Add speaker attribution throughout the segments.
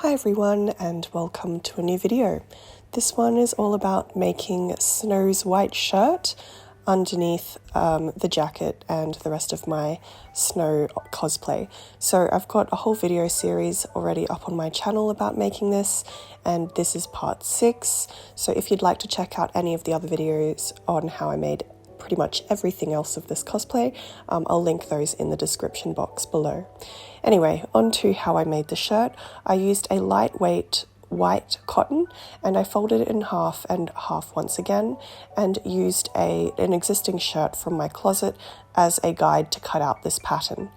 Speaker 1: Hi everyone and welcome to a new video. This one is all about making Snow's white shirt underneath the jacket and the rest of my Snow cosplay. So I've got a whole video series already up on my channel about making this, and this is part 6. So if you'd like to check out any of the other videos on how I made pretty much everything else of this cosplay, I'll link those in the description box below. Anyway, on to how I made the shirt. I used a lightweight white cotton and I folded it in half and half once again and used an existing shirt from my closet as a guide to cut out this pattern.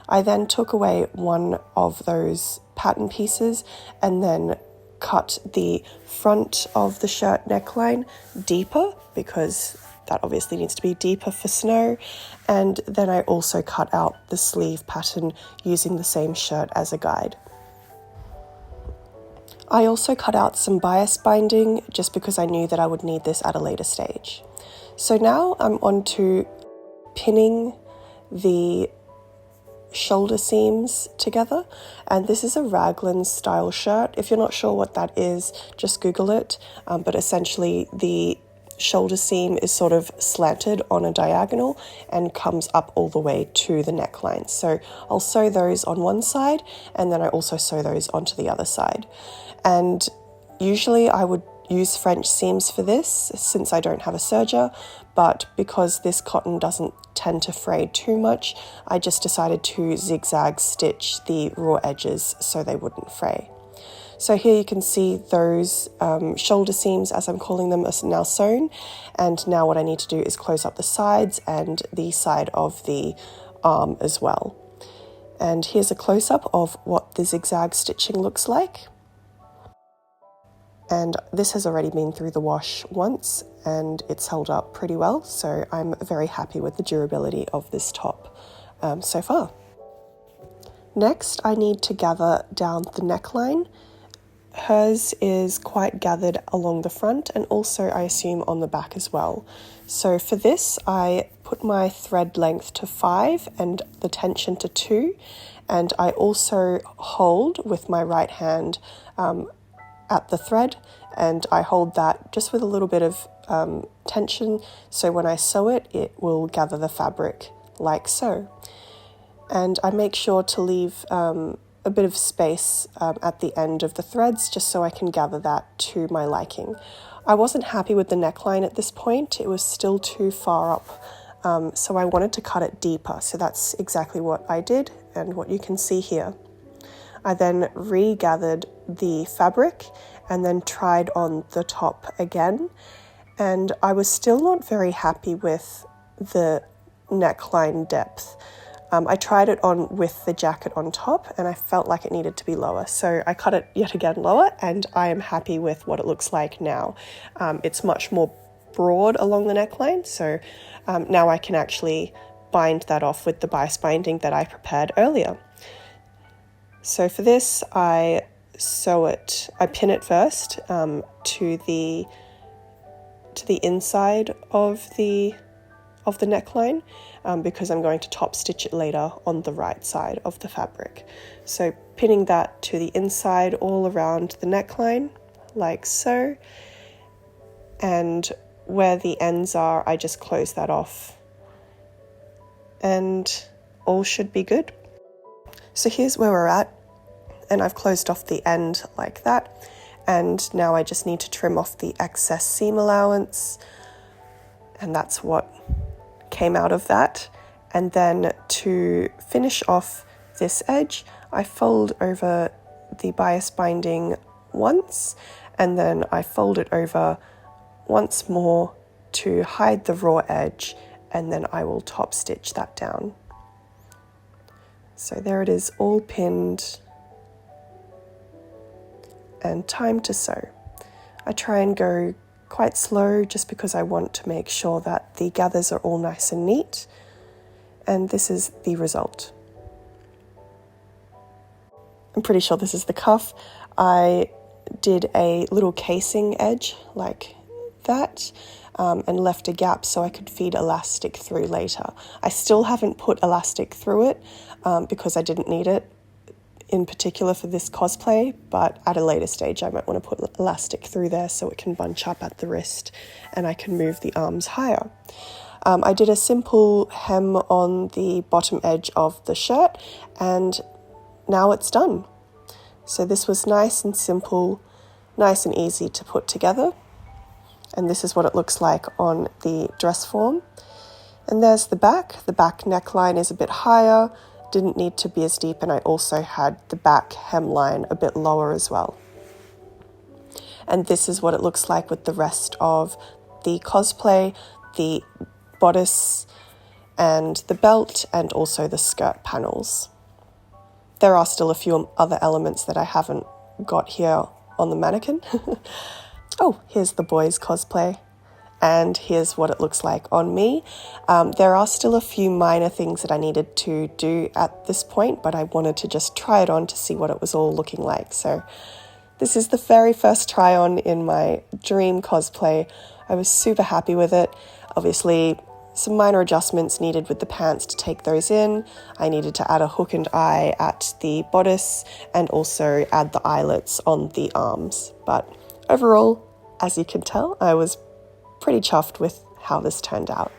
Speaker 1: I then took away one of those pattern pieces and then cut the front of the shirt neckline deeper because that obviously needs to be deeper for Snow, and then I also cut out the sleeve pattern using the same shirt as a guide. I also cut out some bias binding just because I knew that I would need this at a later stage. So now I'm on to pinning the shoulder seams together, and this is a raglan style shirt. If you're not sure what that is, just Google it, but essentially the shoulder seam is sort of slanted on a diagonal and comes up all the way to the neckline. So I'll sew those on one side and then I also sew those onto the other side. And usually I would use French seams for this since I don't have a serger, but because this cotton doesn't tend to fray too much, I just decided to zigzag stitch the raw edges so they wouldn't fray. So here you can see those shoulder seams, as I'm calling them, are now sewn. And now what I need to do is close up the sides and the side of the arm as well. And here's a close-up of what the zigzag stitching looks like. And this has already been through the wash once and it's held up pretty well. So I'm very happy with the durability of this top so far. Next, I need to gather down the neckline. Hers is quite gathered along the front and also I assume on the back as well. So for this I put my thread length to 5 and the tension to 2, and I also hold with my right hand at the thread, and I hold that just with a little bit of tension, so when I sew it, it will gather the fabric like so. And I make sure to leave a bit of space at the end of the threads just so I can gather that to my liking. I wasn't happy with the neckline at this point. It was still too far up, so I wanted to cut it deeper. So that's exactly what I did and what you can see here. I then regathered the fabric and then tried on the top again, and I was still not very happy with the neckline depth. I tried it on with the jacket on top and I felt like it needed to be lower. So I cut it yet again lower and I am happy with what it looks like now. It's much more broad along the neckline. So now I can actually bind that off with the bias binding that I prepared earlier. So for this, I pin it first to the inside of the neckline because I'm going to top stitch it later on the right side of the fabric. So pinning that to the inside all around the neckline like so, and where the ends are I just close that off and all should be good. So here's where we're at, and I've closed off the end like that, and now I just need to trim off the excess seam allowance, and that's what came out of that. And then to finish off this edge, I fold over the bias binding once, and then I fold it over once more to hide the raw edge, and then I will top stitch that down. So there it is, all pinned and time to sew. I try and go quite slow just because I want to make sure that the gathers are all nice and neat, and this is the result. I'm pretty sure this is the cuff. I did a little casing edge like that and left a gap so I could feed elastic through later. I still haven't put elastic through it because I didn't need it in particular for this cosplay, but at a later stage I might want to put elastic through there so it can bunch up at the wrist and I can move the arms higher. I did a simple hem on the bottom edge of the shirt and now it's done. So this was nice and simple, nice and easy to put together. And this is what it looks like on the dress form. And there's the back. The back neckline is a bit higher, didn't need to be as deep, and I also had the back hemline a bit lower as well. And this is what it looks like with the rest of the cosplay, the bodice and the belt, and also the skirt panels. There are still a few other elements that I haven't got here on the mannequin. Oh, here's the boys' cosplay, and here's what it looks like on me. There are still a few minor things that I needed to do at this point, but I wanted to just try it on to see what it was all looking like. So this is the very first try on in my dream cosplay. I was super happy with it. Obviously, some minor adjustments needed with the pants to take those in. I needed to add a hook and eye at the bodice and also add the eyelets on the arms. But overall, as you can tell, I was pretty chuffed with how this turned out.